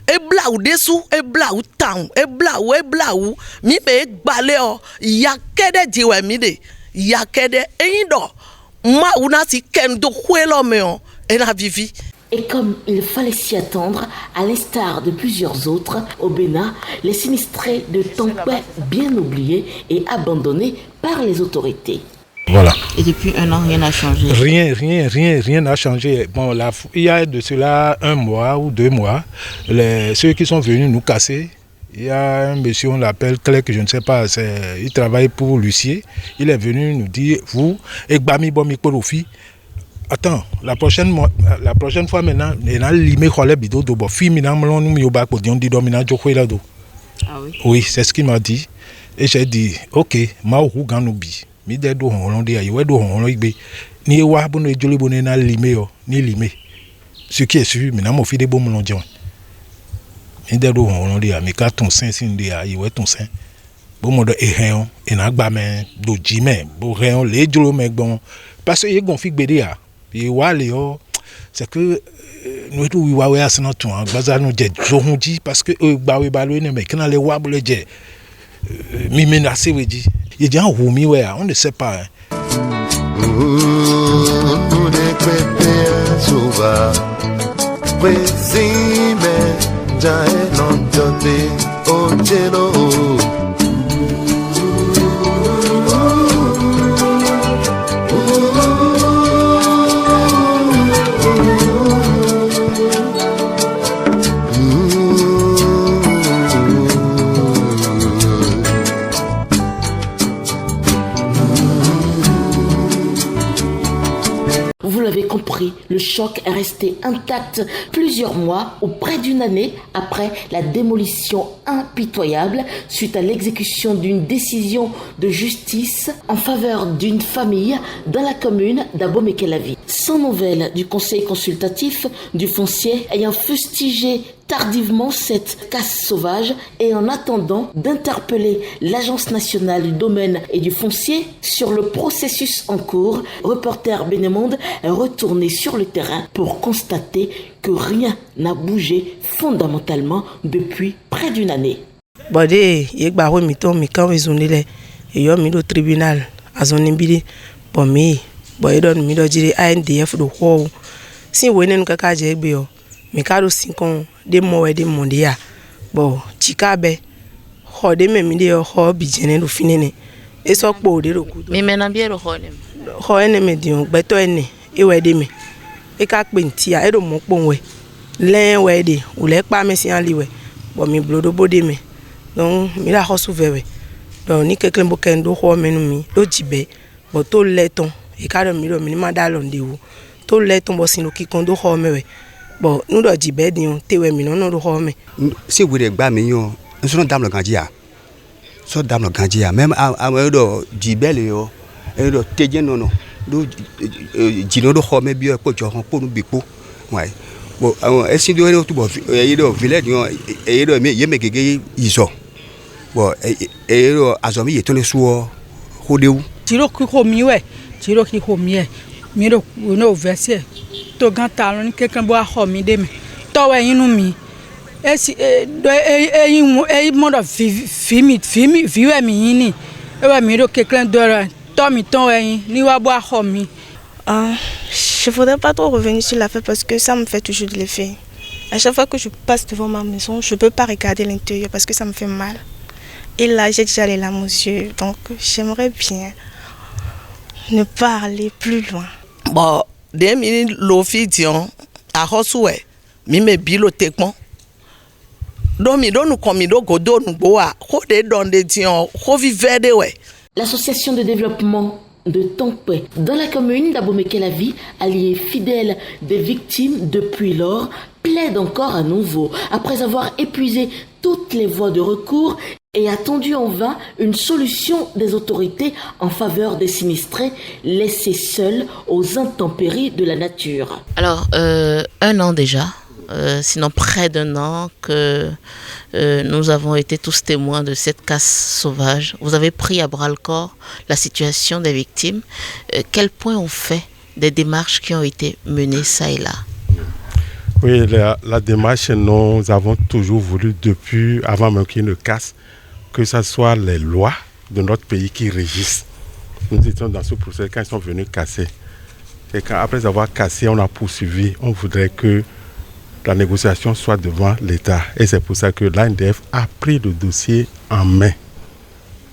e bla ou dessous e bla ou town e bla ou mi be gbale o ya kede diwe mi de ya kede eindo ma una si kendo kwelo me o e na vivi. Et comme il fallait s'y attendre, à l'instar de plusieurs autres, au Bénin, les sinistrés de Tonkwe bien oubliés et abandonnés par les autorités. Voilà. Et depuis un an, rien n'a changé. Rien n'a changé. Bon, il y a de cela 1 mois ou 2 mois, ceux qui sont venus nous casser, il y a un monsieur, on l'appelle Clerc, je ne sais pas, il travaille pour l'huissier. Il est venu nous dire, vous, Egbami Bomi Kolofi, attends, la prochaine fois maintenant, il a limé le bidon de Bofi, il a Ah oui? Oui, c'est ce qu'il m'a dit. Et j'ai dit, ok, Maoru Ganoubi. Mi de do Hollande ya do Hollande igbe ni wa bo no ejole bo na limé o ni limé ce qui est sûr mais na mo fi de bo mo lo jon mi de do Hollande ya mi ka ton sen sin de ya iwe ton sen bo mo do ehen e na gba me do ji me bo reon le ejolo me gbon parce que ye gon fi gbede ya bi wa le o c'est que nous tout wa we asna ton gbaza no je zohunji parce que gba we ba lo ne me kana le wa bo le je mi menacé we ji. Il dit on ne sait pas. Vous l'avez compris, le choc est resté intact plusieurs mois ou près d'une année après la démolition impitoyable suite à l'exécution d'une décision de justice en faveur d'une famille dans la commune d'Abomey-Calavi. Sans nouvelles du conseil consultatif du foncier ayant fustigé tardivement cette casse sauvage et en attendant d'interpeller l'Agence nationale du domaine et du foncier sur le processus en cours, Reporter Bénémonde est retourné sur le terrain pour constater que rien n'a bougé fondamentalement depuis près d'une année. Bode yegba mi ton mi kan wezunile eyo mi do tribunal azoni bidi bo mi boy don mi do jiri INDF do ho sin wenen kaka je gbe o mi ka do sin kon de mo we de mondia bo chikabe ho de me mi de ho bi jene do finene e so po de ro ku Mi mena bien ho nem. ho ene me di on gbe to ene e we de me e ka pe ntia e do mo po we len we de o le pa me si an liwe bo mi blodo bode me donc mi la hosu vewe donc ni kekle mbo kendo ho menu mi do jibe bo to leton e ka do mi do mi ma da lo ndewu to leton bo sin lo ki kondo ho mewe bo nu do jibe di on tewe mi no no do ho me si we de gba mi yo nso dam lo ganji a so dam lo ganji a même a do jibe le yo e do teje no no do jino do ho me bi po jo ho po nu bi po ouais bon esi do to bo e do village yo e do me ye me gege iso bon e do azomi ye to le suo hodewu tiro ko mi we tiro ki ko mi e mi do no verse to gan talon ni kekan bo ho mi de me to we yinu mi esi do yin e mo do fi we mi yini e we mi do kekan do to mi ton we yin ni wa bo ho mi. Je voudrais pas trop revenir sur l'affaire parce que ça me fait toujours de l'effet. À chaque fois que je passe devant ma maison, je peux pas regarder l'intérieur parce que ça me fait mal. Et là, j'ai déjà les larmes aux yeux, donc j'aimerais bien ne pas aller plus loin. Bon, des minutes l'officiant à Rosué, mi me bilo tekmo. Domi donu komido godo nu boa, kode donde tion, vivede we. L'association de développement de Tonkwe dans la commune d'Abomey-Calavi, allié fidèle des victimes depuis lors, plaide encore à nouveau après avoir épuisé toutes les voies de recours et attendu en vain une solution des autorités en faveur des sinistrés laissés seuls aux intempéries de la nature. Alors, 1 an déjà, sinon près d'1 an que nous avons été tous témoins de cette casse sauvage. Vous avez pris à bras-le-corps la situation des victimes. Quel point on fait des démarches qui ont été menées ça et là? Oui, la démarche, nous avons toujours voulu, depuis avant même qu'ils ne cassent, que ce soit les lois de notre pays qui régissent. Nous étions dans ce procès quand ils sont venus casser. Et après avoir cassé, on a poursuivi. On voudrait que la négociation soit devant l'État. Et c'est pour ça que l'ANDF a pris le dossier en main.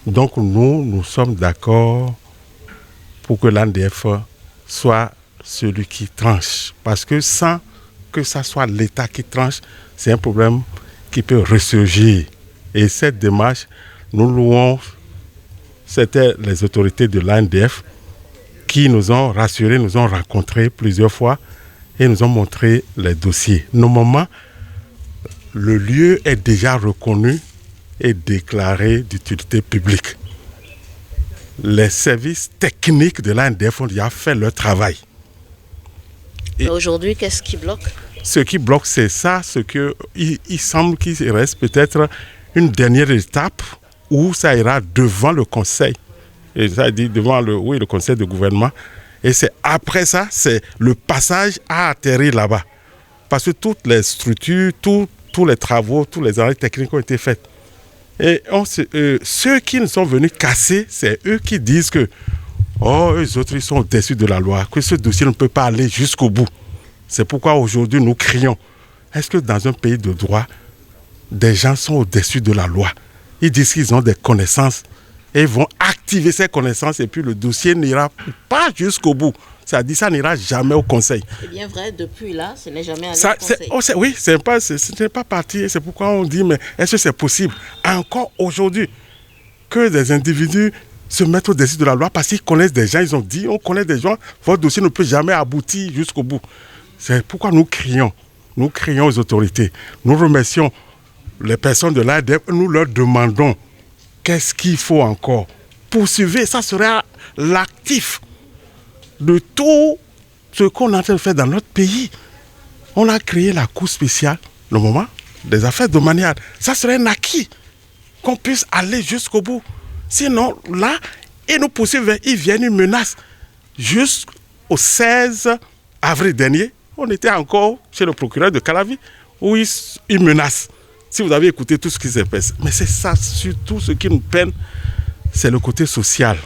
Donc nous sommes d'accord pour que l'ANDF soit celui qui tranche. Parce que sans que ça soit l'État qui tranche, c'est un problème qui peut ressurgir. Et cette démarche, nous louons, c'était les autorités de l'ANDF qui nous ont rassurés, nous ont rencontrés plusieurs fois et nous ont montré les dossiers. Normalement, le lieu est déjà reconnu et déclaré d'utilité publique. Les services techniques de l'ANDF ont déjà fait leur travail. Et aujourd'hui, qu'est-ce qui bloque? Ce qui bloque, c'est ça, il semble qu'il reste peut-être une dernière étape où ça ira devant le conseil. Et ça dit devant le conseil de gouvernement. Et c'est après ça, c'est le passage à atterrir là-bas. Parce que toutes les structures, tous les travaux, tous les analyses techniques ont été faits. Et ceux qui nous sont venus casser, c'est eux qui disent que eux autres, ils sont au-dessus de la loi, que ce dossier ne peut pas aller jusqu'au bout. C'est pourquoi aujourd'hui nous crions. Est-ce que dans un pays de droit, des gens sont au-dessus de la loi? Ils disent qu'ils ont des connaissances et ils vont activer ces connaissances et puis le dossier n'ira pas jusqu'au bout. Ça dit ça n'ira jamais au conseil. C'est bien vrai, depuis là, ce n'est jamais allé au conseil. Oui, ce n'est pas parti. C'est pourquoi on dit, mais est-ce que c'est possible encore aujourd'hui que des individus se mettent au-dessus de la loi parce qu'ils connaissent des gens, ils ont dit, on connaît des gens, votre dossier ne peut jamais aboutir jusqu'au bout. C'est pourquoi nous crions aux autorités. Nous remercions les personnes de l'ADEP, nous leur demandons qu'est-ce qu'il faut encore. Poursuivre, ça sera l'actif de tout ce qu'on est en train de faire dans notre pays. On a créé la Cour spéciale, le moment des affaires domaniales. Ça serait un acquis qu'on puisse aller jusqu'au bout. Sinon, là, ils nous poursuivent, ils viennent une menace. Jusqu'au 16 avril dernier, on était encore chez le procureur de Calavi, où il menace. Si vous avez écouté tout ce qui s'est passé. Mais c'est ça, surtout ce qui nous peine, c'est le côté social.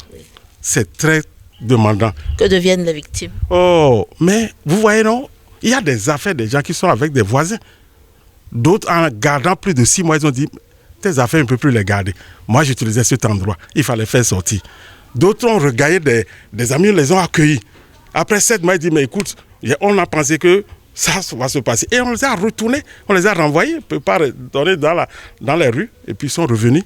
C'est très demandant. Que deviennent les victimes? Mais vous voyez, non, il y a des affaires des gens qui sont avec des voisins. D'autres, en gardant plus de 6 mois, ils ont dit, tes affaires, on ne peut plus les garder. Moi, j'utilisais cet endroit. Il fallait faire sortir. D'autres ont regardé des amis, les ont accueillis. Après 7 mois, ils disent, mais écoute, on a pensé que ça va se passer. Et on les a retournés, on les a renvoyés, on ne peut pas retourner dans les rues. Et puis ils sont revenus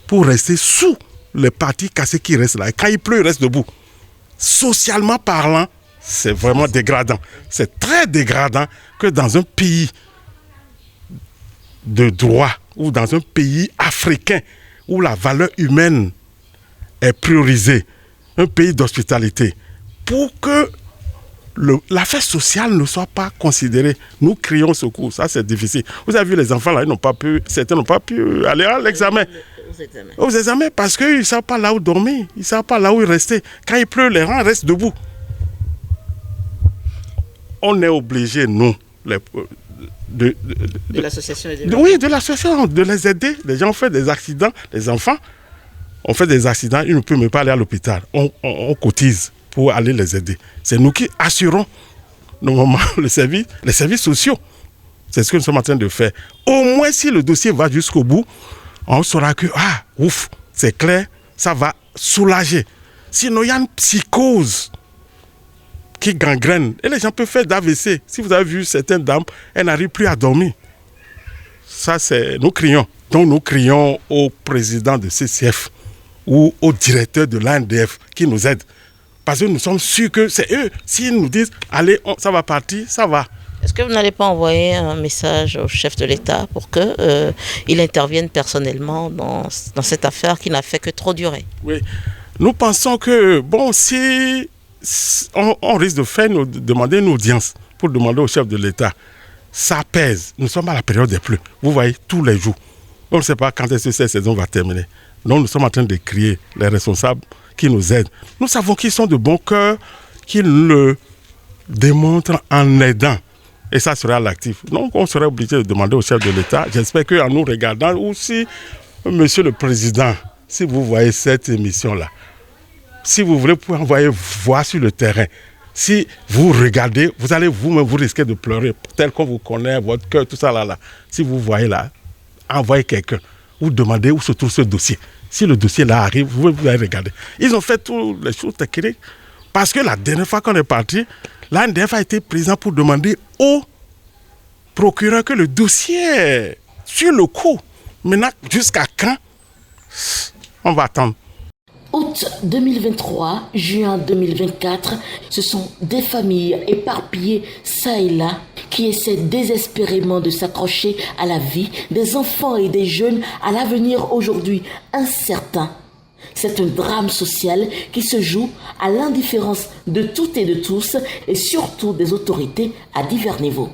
pour rester sous les parties cassées qui restent là. Et quand il pleut, ils restent debout. Socialement parlant, c'est vraiment dégradant. C'est très dégradant que dans un pays de droit ou dans un pays africain où la valeur humaine est priorisée, un pays d'hospitalité, pour que l'affaire sociale ne soit pas considérée. Nous crions secours, ça c'est difficile. Vous avez vu les enfants là, certains n'ont pas pu aller à l'examen. Aux examens parce qu'ils ne savent pas là où dormir, ils ne savent pas là où rester. Quand il pleut, les rangs restent debout. On est obligés, nous, de l'association des oui, de l'association, de les aider. Les gens ont fait des accidents, les enfants ont fait des accidents, ils ne peuvent même pas aller à l'hôpital. On cotise pour aller les aider. C'est nous qui assurons normalement les services sociaux. C'est ce que nous sommes en train de faire. Au moins, si le dossier va jusqu'au bout, on saura que, c'est clair, ça va soulager. Sinon, il y a une psychose qui gangrène. Et les gens peuvent faire d'AVC. Si vous avez vu certaines dames, elles n'arrivent plus à dormir. Ça, nous crions. Donc, nous crions au président de CCF ou au directeur de l'ANDF qui nous aide. Parce que nous sommes sûrs que c'est eux. S'ils nous disent, allez, ça va partir, ça va. Est-ce que vous n'allez pas envoyer un message au chef de l'État pour qu'il intervienne personnellement dans cette affaire qui n'a fait que trop durer? Oui. Nous pensons que, si on risque de demander une audience pour demander au chef de l'État, ça pèse. Nous sommes à la période des pluies. Vous voyez, tous les jours. On ne sait pas quand est-ce que cette saison va terminer. Donc nous sommes en train de crier les responsables qui nous aident. Nous savons qu'ils sont de bon cœur, qu'ils le démontrent en aidant. Et ça sera l'actif. Donc on serait obligé de demander au chef de l'État, j'espère qu'en nous regardant, ou si, Monsieur le Président, si vous voyez cette émission-là, si vous voulez, vous pouvez envoyer voir sur le terrain. Si vous regardez, vous allez vous-même vous risquer de pleurer, tel qu'on vous connaît, votre cœur, tout ça là. Si vous voyez là, envoyez quelqu'un, ou demandez où se trouve ce dossier. Si le dossier là arrive, vous allez regarder. Ils ont fait toutes les choses techniques, parce que la dernière fois qu'on est parti, l'ANDF a été présent pour demander au procureur que le dossier sur le coup. Maintenant, jusqu'à quand? On va attendre. Août 2023, juin 2024, ce sont des familles éparpillées ça et là qui essaient désespérément de s'accrocher à la vie, des enfants et des jeunes à l'avenir aujourd'hui incertain. C'est un drame social qui se joue à l'indifférence de toutes et de tous et surtout des autorités à divers niveaux.